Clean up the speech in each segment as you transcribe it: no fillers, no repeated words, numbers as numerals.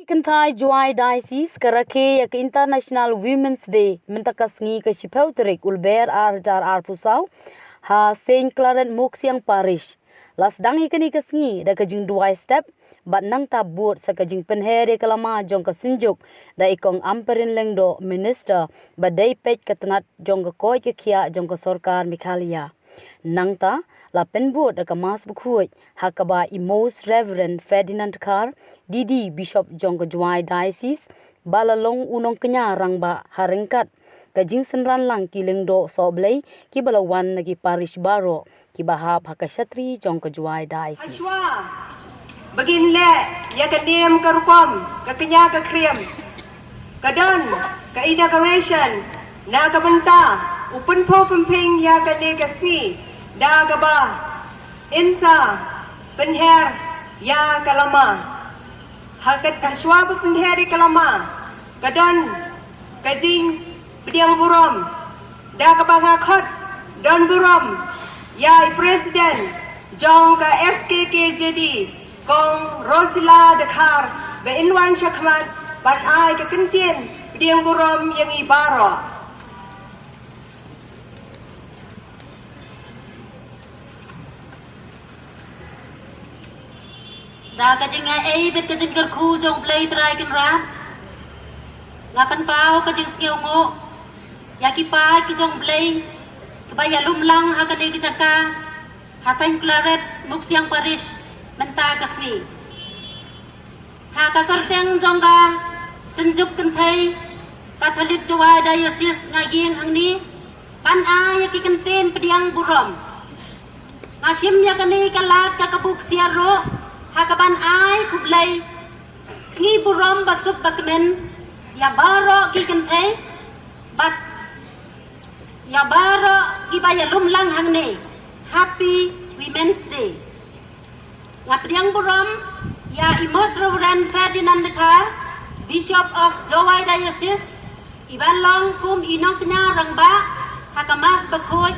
Kentai Juai Diocese karake ya ke International Women's Day mentakas ngi ke Chipeuterik ulber arjar arpusau ha Saint Claret Moxiang Parish las dangi keni kesngi da kejing duai step bat nang tabut sa kejing penhere kalama jong kesunjuk da ikong amperin lengdo minister badai pej ketenat jong ke koi ke kia jong ke sorkar Mikhalia nang ta la penbut da kemas bukhuj hakaba Most Reverend Ferdinand Kar Didi Bishop Jong Juai Diocese balalong unong kenya rangba haringkat kajing senran lang kilengdo soblay ki balawan nagi parish baro ki bahap hakashatri Jong Juai Diocese Ashwa begin le ya kedim kerukom kekenya kekriem kadon ke inauguration na kabenta upen po pemping ya kene kasni da gaba insa penher ya kalama hakat kaswa penheri kalama kadon kajing pediang burom da kabangakot don burom ya presiden jong ka SKKJD kong Rosila Dekar be inwan syakmat ban ai ke kentien pediang burom yang ibaro da kajing ai bet kajing kerku jong play try kan rat ngapan pau kajing skiungo yaki pa ki jong play kebaya lumlang ha kade ki jaka ha Saint Claret Moxiang Parish menta kasni ha ka kerteng jong ga sunjuk kentai Catholic Juai Diocese ngaging hangni pan a yaki kenten pediang burom ngasim yakani kalat ka kabuk siaro hakaban ay kublay ngi burom basuk bakmen ya baro ki kentay bat ya baro ki baya lumlang hangne Happy Women's Day ngapriang burom ya Most Reverend Ferdinand Kar Bishop of Juai Diocese ibalong kum inong kenya rangba hakamas bakhoy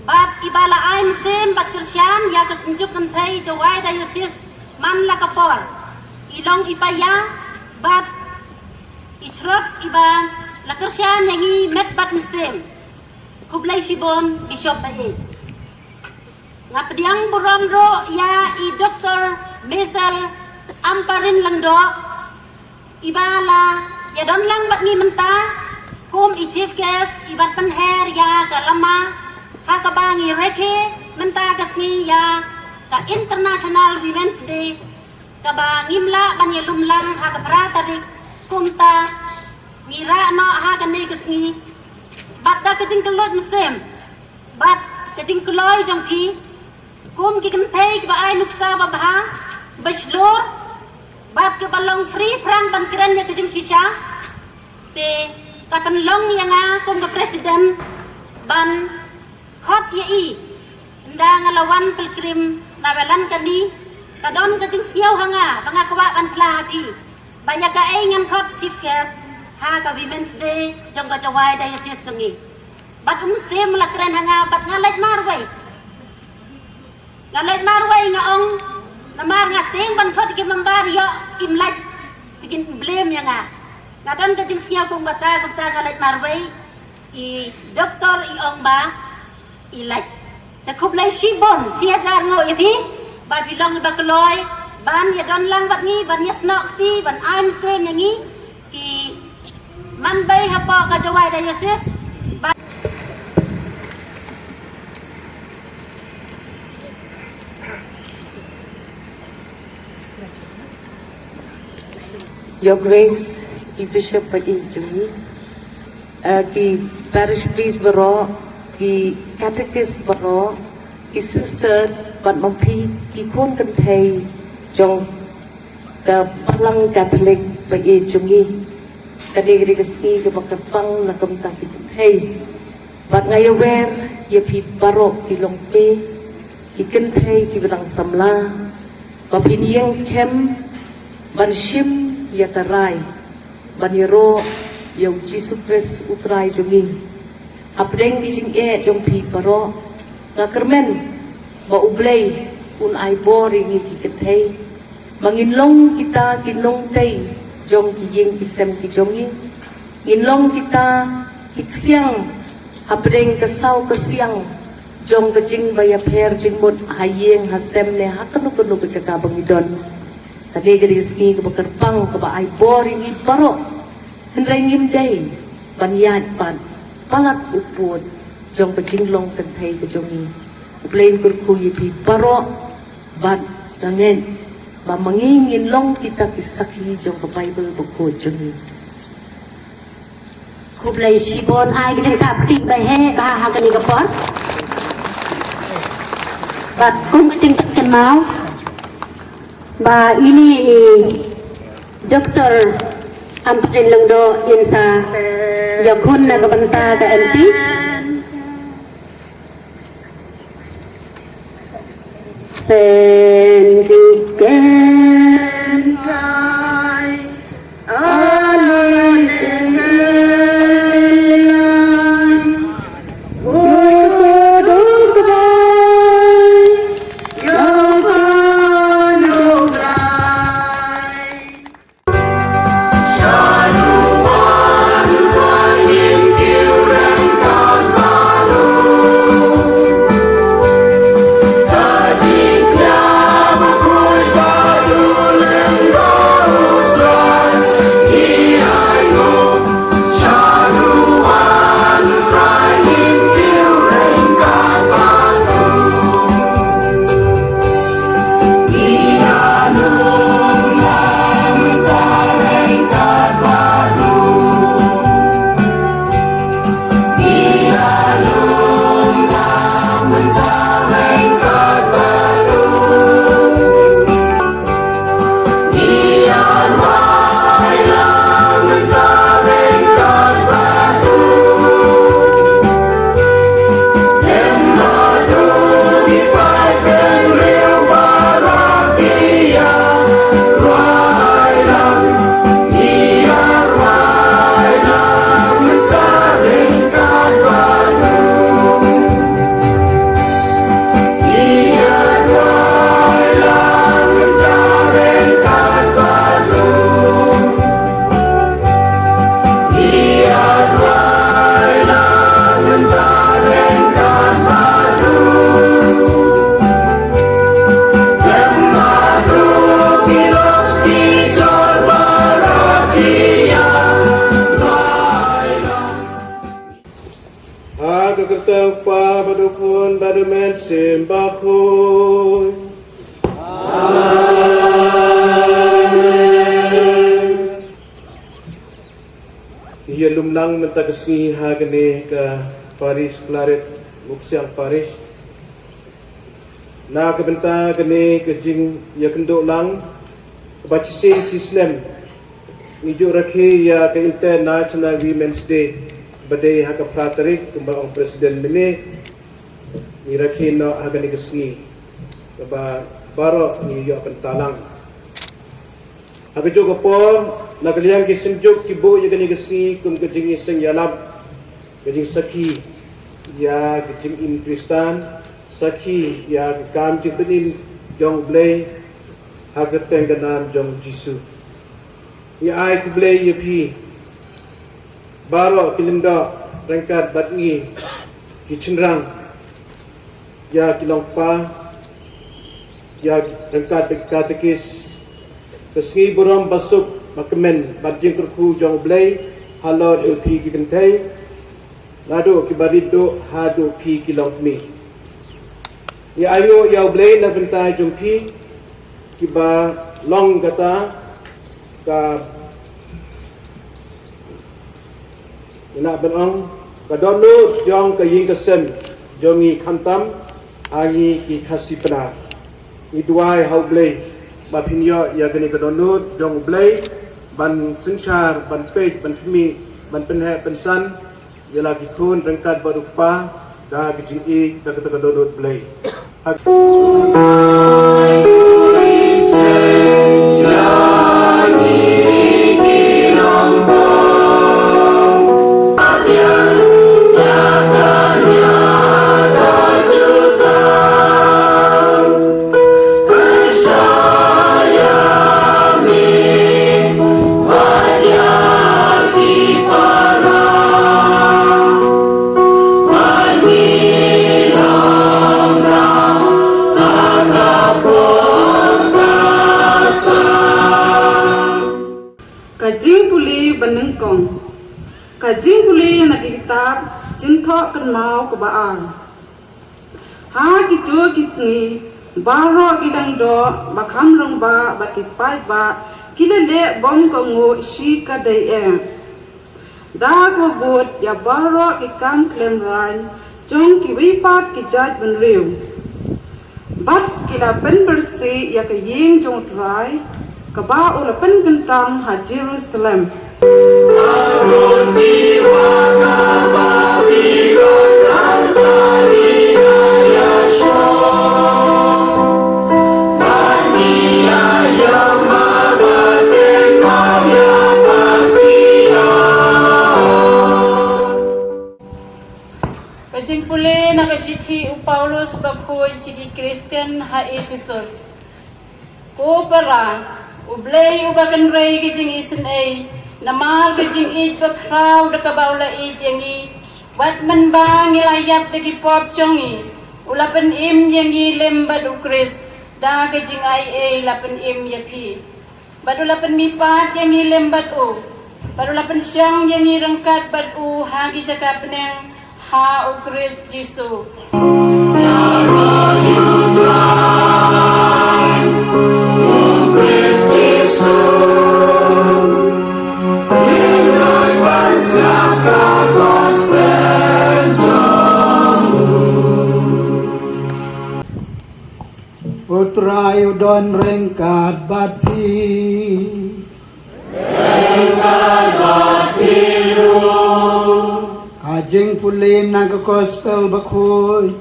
bat ibala ay mesem bat Krisyan ya kasunjuk kentay Juai Diocese man la kapor ilong ipaya bat ichrot iba la kersyan yangi met bat mesem kublay shibon bishop bae ngapdiang burom ro ya i Dr. Mesel amparin langdo ibala ya don lang bat ngi menta kum i chief guest ibat penher ya kalama hakabangi reke menta kasngi ya ka International Women's Day kaba ngimla banyelumlang ha kapratarik kumta ngira no ha kane kasngi batta kajing keloj mesem bat kajing keloj jong phi kum ki kentei ba ai nuksa ba bha bashlor bat ke balong free prang ban kren ya kajing shisha te katan long yanga kum ka president ban khot ye i nda ngalawan pilgrim nawalan kani kadon kajing siaw hanga banga kwa ban klahati baya ka ai ngan khot chief guest ha ka Women's Day jong ka Juai Diocese tungi bat sem lakren hanga bat ngalet marway nga ong namar nga teng ban khot ki mambar yo imlaj bikin blame yang kadon kajing siaw kung bata kumta ngalet marway i doktor i ong ba ilaj ta kublay shibon siya jar ngo yapi ba bilong ba kloy ban ya don lang bat ngi ban yasno ti ban am sem yangi ki man bay hapo ka Juai Diocese Your Grace, i Bishop pagi jumi ki parish priest baro ki catechist baro ki sisters bat mampi ki kon kentei jong ka palang Catholic bagi jungi kadiri keski ke bakapang na kamta ki kentei bat ngayower ye pi baro ki longpe ki kentei ki bilang samla papiniang skem ban shim ya tarai ban yero yang Jesus Christ utrai jungi apdeng bijing jong pi baro na kermen ba ublay un ay boring ki kentei manginlong kita kinong tay jong ki ying isem ki jongi inlong kita kiksiang habreng kesau kesiang jong kejing baya pher jingmut hayeng hasem ne hakanu kanu kecaka bangidon tadi gadis ki kebekerpang keba ai boring i paro hendrengim dai banyat pan palat uput jong kejing long kentai kejongi plain kurku yipi paro bat dangen ba mangingin long kita kisaki jong ke Bible buku jongi Khub lay sibon ai cái thằng tị bài he cả hai cái này gặp con và cũng cái tiếng tất máu và ini dokter ampatin lang do insa yakun na kabanta ka anti Sentiken try Sembahku Ia lumlang mentakasi hagane ke Paris Claret Muksiang Paris Na kebenta gane ke jing ya kendok lang Bacisin Cisnem Nijuk rakhi ya ke International Women's Day Badai haka pratarik kumbang Presiden Mene ni rakhi no hagani kesni ba baro ni yo pentalang aga jogo por nagaliang kisimjuk kibo ya gani kesni kum kejing sing yalab kejing sakhi ya kejing in Kristan sakhi ya kam jipenin jong blay haga tenganam jong Jisu ya ai kublay yepi baro kilinda rangkat batngi kichenrang ya kilong pa ya rangkat katekis kesngi buram basuk makemen badjing kerku jong blay halor ilpi gikentai lado kibarido hado pi kilong mi ya ayo ya blay na bentai jong pi kiba long kata ka ina benong ka donu jong ka ying kasem jongi khantam Angi ki kasih penar. Iduai hau blay. Bapinyo ya gani kedonut jong blay. Ban sengshar, ban pej, ban pimi, ban penhe pensan. Ya lagi kun rengkat berupa. Dah kecing i, dah kata kedonut blay. Saya mi Kajing puli benengkong. Kajing puli nak kitab cinta kan mau ke baal. Ha kicu kisni baro kidang do bakham rong ba batipai ba kila le bom ko ngo shi kadai da ko bot ya baro ki kam klem ran jong ki wipat ki jat ben riu bat kila pen bersi ya ke ying jong trai ka ba ula pen gentang ha Jerusalem Kajing puli nakasithi u Paulus bakhoy sigi Christian ha Ephesus. Ko para ublay ubakan ray kajing isin ay namal kajing it bakraw dakabaula it yangi watman ba ngilayap dagi pop chongi ulapan im yangi lembad u Chris da kajing ay lapan im yapi badulapan mipat yangi lembad u badulapan siyang yangi rangkat bad u hagi jakapaneng ha o Christ Jesus. Putra udon rengkat bati Kajing puli naga gospel bakhoy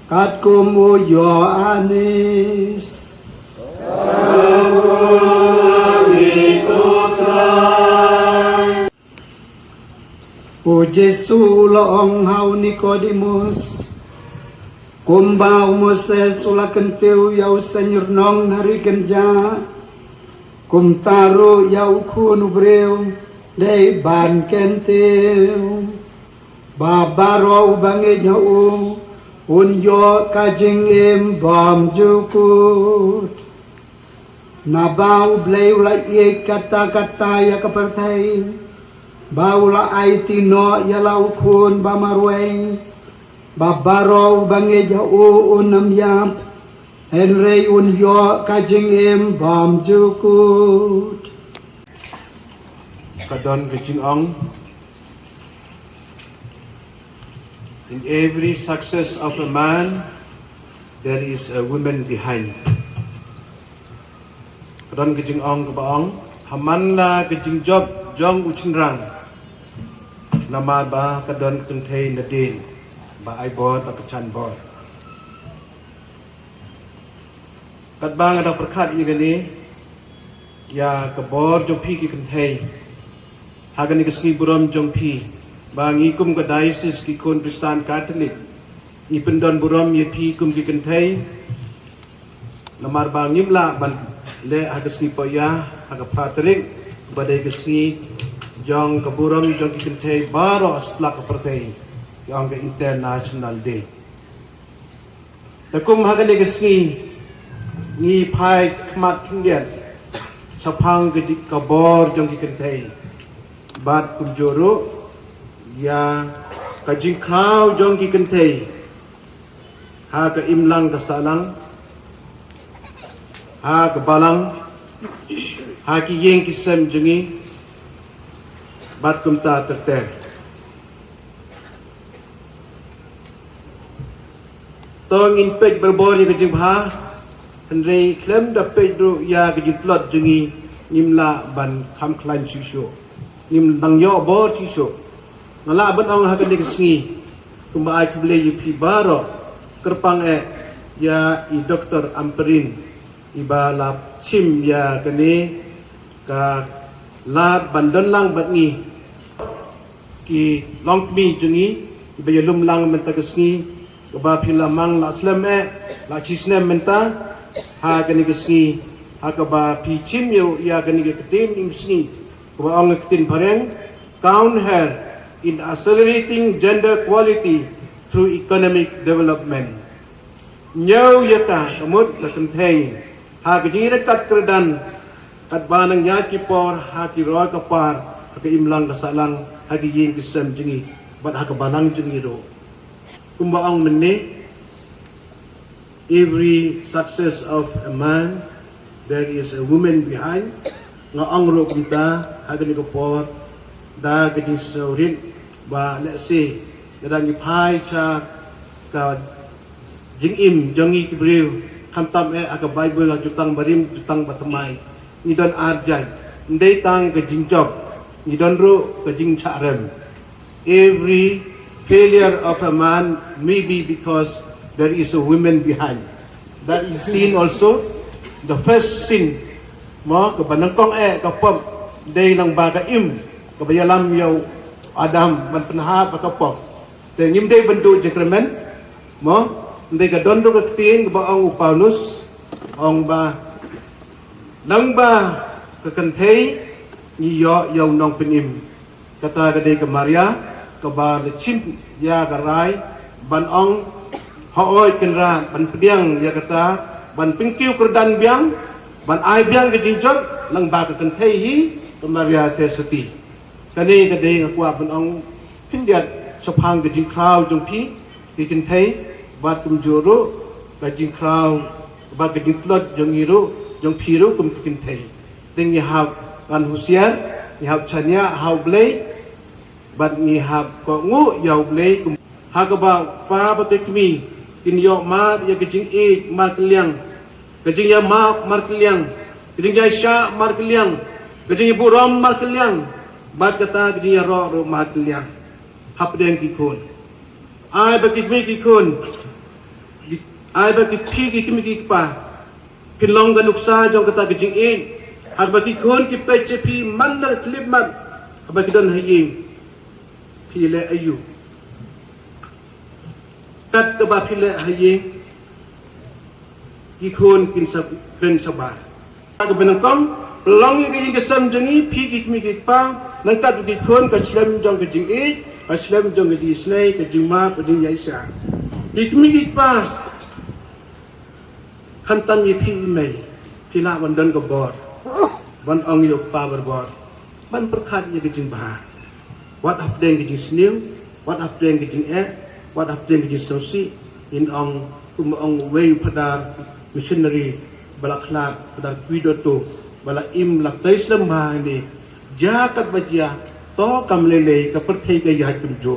kat kumu yo anis O Jesu loong hau Nikodemus kumbau Moses ulakan teu yau senyurnong hari kenja kum taru yau kun ubreu dei ban kenteu babaro ubange nyau unyo kajing em bom jukut nabau bleu la ye kata-kata ya kapertai baula ai tino ya lau kun bamarwei babaro ubange jau unam yap henrei unyo kajing em bom jukut Kadon kajing ong. In every success of a man, there is a woman behind. Kadon kajing ong kabaong, haman la kajing job jong uchinrang. Nama ba kadon kajing nadin, ba ay bod ba kachan bod. Kadbang ada perkat yang ini, ya kebor jong pi ki kantay, hagan ni kesni buram jong pi. Bang ikum ke diocese ki kon Kristen Katolik ni pendon buram ye pi kum ki kentai namar bang nimla ban le hagas ni poya haga praterik badai kesni jong ke buram jong ki kentai baro setelah ke pertai yang ke international day takum haga ni kesni ni pai kmat kindian sapang ke kabor jong ki kentai bat kum joro ya kajing krau jong ki kentei ha ka imlang ka salang ha ka balang ha ki yeng ki sem jungi bat kum ta ter tong in pej berbor ya kajing ha henrei klem da pej ru ya kajing tlot jungi nimla ban kham klan chisho nim nang yo bor chisho Nala ban ang hakan di kesengi kumbaai kebele yupi baro kerpang ya i doktor amperin iba lap chim ya kene ka lat bandan lang bat ngi ki long mi jungi iba yalum lang menta kesengi ba pilamang la slam la chisnem menta ha kene kesengi ha ka ba pi chim yo ya kene ke ketin imsni ba ang ketin pareng count her in accelerating gender equality through economic development. Nyau yata kamut la kenteng ha kajing kat kerdan kat banang nyaki por haki roy kapar haki imlang kasalang haki yin kisem jengi bat haki balang jengi ro kumbaong mene every success of a man there is a woman behind nga angro kumta haki ni kapor da kajing saurin ba let's say dadang ipai cha ka jing im jongi kibriu kamtam aka bible la jutang barim jutang batamai ni don arjai ndai tang ka jing job ni don ro ka jing charem every failure of a man may be because there is a woman behind that is seen also the first sin mo ka banangkong ka pom dai lang ba ka im ka bayalam yo adam ban penha ka pom te ngim dai bentuk jekremen mo ndai ka don ro ka tin ba ang Paulus ong ba nang ba ka kanthei ni yo yo nong penim kata ka dei ka Maria ka ba le chin ya ka rai ban ong hooi kenra ban pediang ya kata ban pingkiu kerdan biang ban ai biang ke jinjot lang ba ka kanthei hi ka Maria te seti kani ka dei ka ban ong pindiat sapang ke jing krau jong pi ki kanthei bat kum juru kajing krau bat kajing tlot jong iru jong piru kum pikin thei ting ni hab kan husiar ni hab chania hau blei bat ni hab ko ngu yau blei kum ha ka ba pa ba te kmi kin yo ma ya kajing e mar kliang kajing ya ma mar kliang kajing ya sha mar kliang kajing bu rom mar kliang bat kata kajing ya ro mar kliang hab deng ki khon ai ba ki mi ki khon ai ba ki phi ki kimi ki pa pinlong ga nuksa jong kata gijing e har ba ki khon ki pe che phi man na clip man ba ki don hayi phi le ayu tat ka ba phi le hayi ki khon kin sab ren sabar ka benang kong long yi ki sam jengi phi ki kimi ki pa nang tat ki khon ka chlem jong gijing e ka chlem jong gi snai ka jingma ka jing yai sa ki kimi ki pa hantam yi phi mai pila ban don ko bor ban ong yo pa ber bor ban perkhat ye kijing ba wat ap deng kijing snew wat ap deng kijing wat ap deng kijing sosi in ong ong wei padar missionary bala khlat padar kuido to bala im lak tais lam ba ni ja kat bajia to kam lele ka perthei ka ya kum jo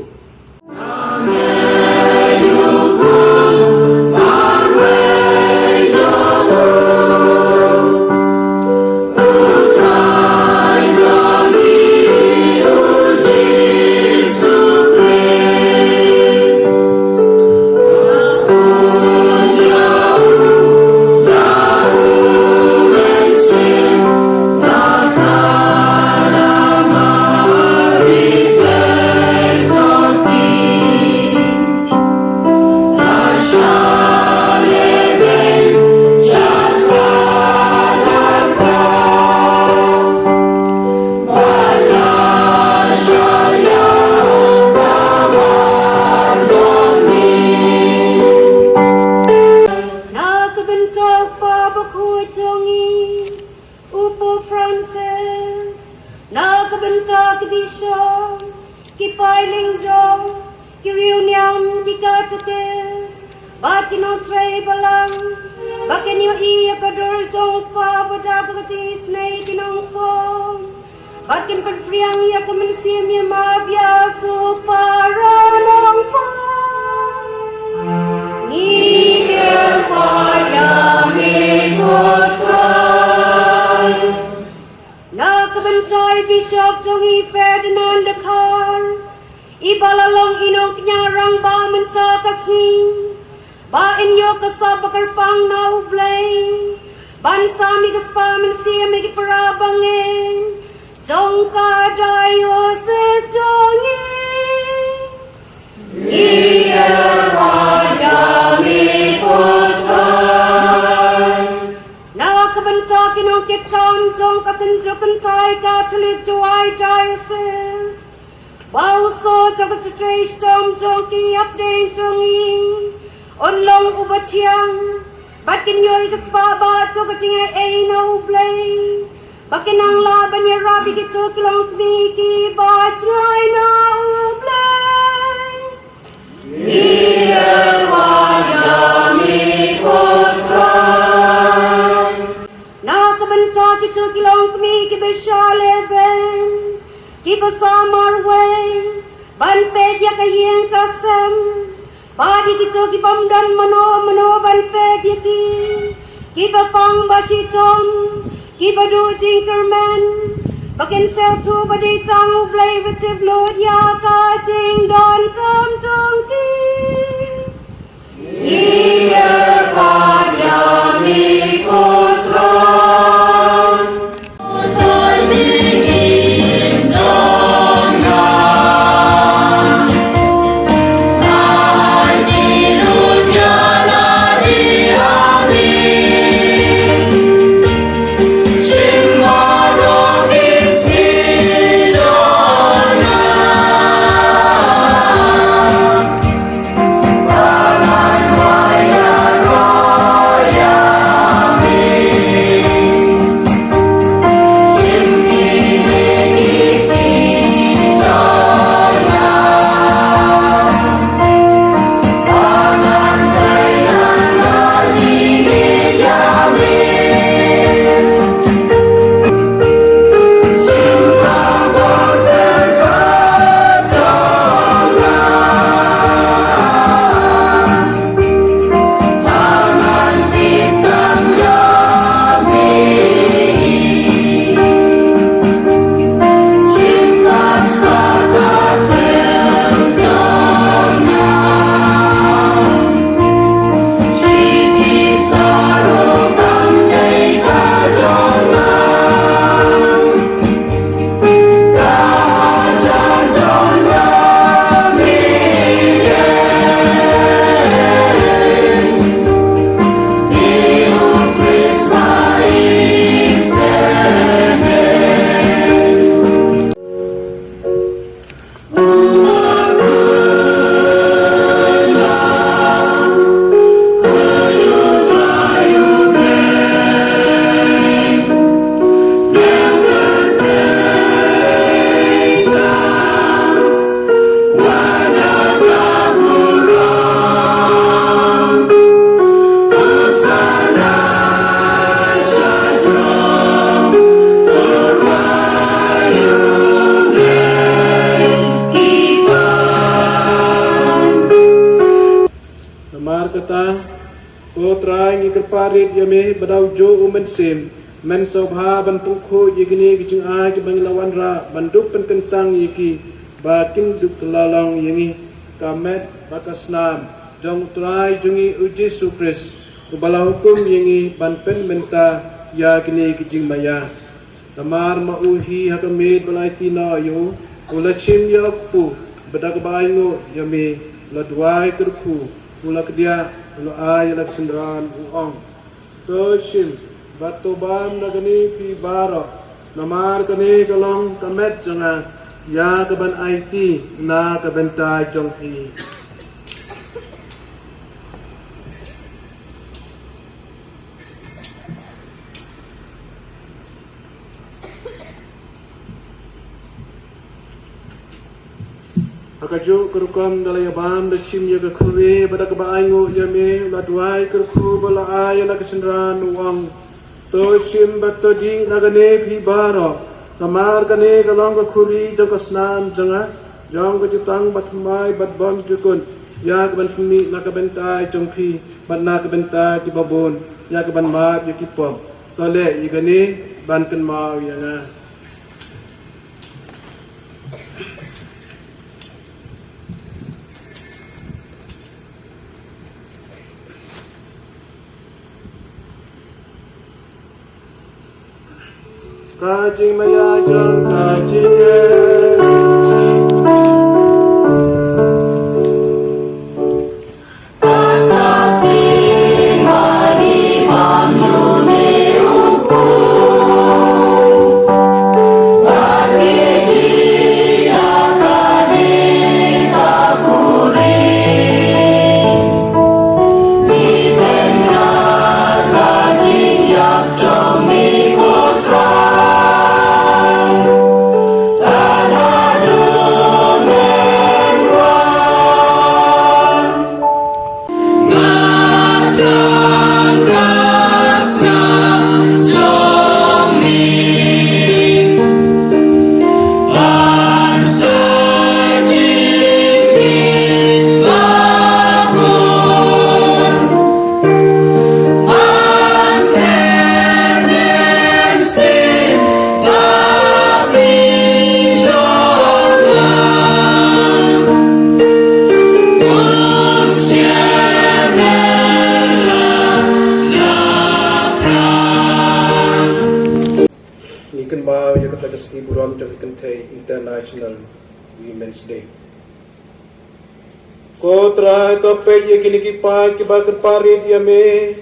Bakinang laban ni Rabi kito kilong miki bach ngay na ublay. Nakabanta kito kilong miki besyaleben. Kiba samar way. Banped ya kayeng kasem. Badi kito kipamdan mano banped ya ki. Kiba pang basitom. Kiba do jinkerman. Bakin sel tu badi tang play with the blood ya ka jing don kam jong ki. Iya pa ya mi kutron. Kutron jing im jong ya. parit yame badau jo umen sim men sobha ban pukho yigini gijing ai ke banglawan ra banduk pententang yiki bakin duk lalang yingi kamet bakasnam jong trai jungi uji supres kubala hukum yingi ban pen menta ya kini gijing maya namar mauhi hakamid balai tina yo ulachim yakpu badak baingo yame ladwai kerku ulak dia ulo ay lak sindran uong toshim batobam nagani pi baro namar kani kalong kamet janga ya kaban IT na kabenta jong hi Akaju kerukam dalai abam da chim ya kure pada kebaangu ya me ladwai kerku bala ay la kesendran uang to chim bato ding nagane phi baro namar kane kalong ka khuri jong kasnam janga jong ka jutang batmai batbam jukun ya ka ban phni na ka bentai jong phi ban na ka bentai ti babon ya ka ban ma ya ki pom to le igane ban kan ma ya na Kajing maya jong kajing Try International Women's Day. Ko trai to pe ye kini ki pa ki ba ker pari dia me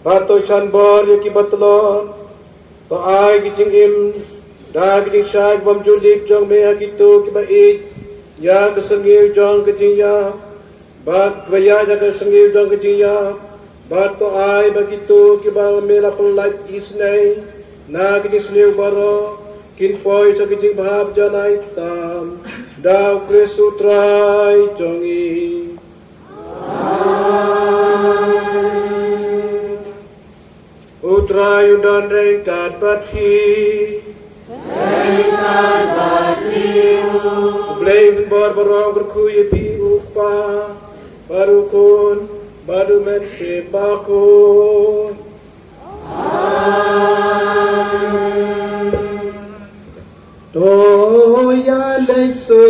ba to chan bor ye ki batlor to ai ki jing im da ki jing shai bam julip jong me ha ki to ki ba it ya ke sengiu jong ke jing ya ba ya ja ke sengiu jong ke jing ya ba to ai ba ki to ki ba me la pelait isnai na ki jing sliu baro kin poi cho ki jing bhab janai tam dau kresu trai jongi Utra yundan rengkat bathi Blame bor barong berkuye pi upa Barukun badu mense bakun Toya leso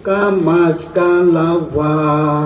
kamas kalawai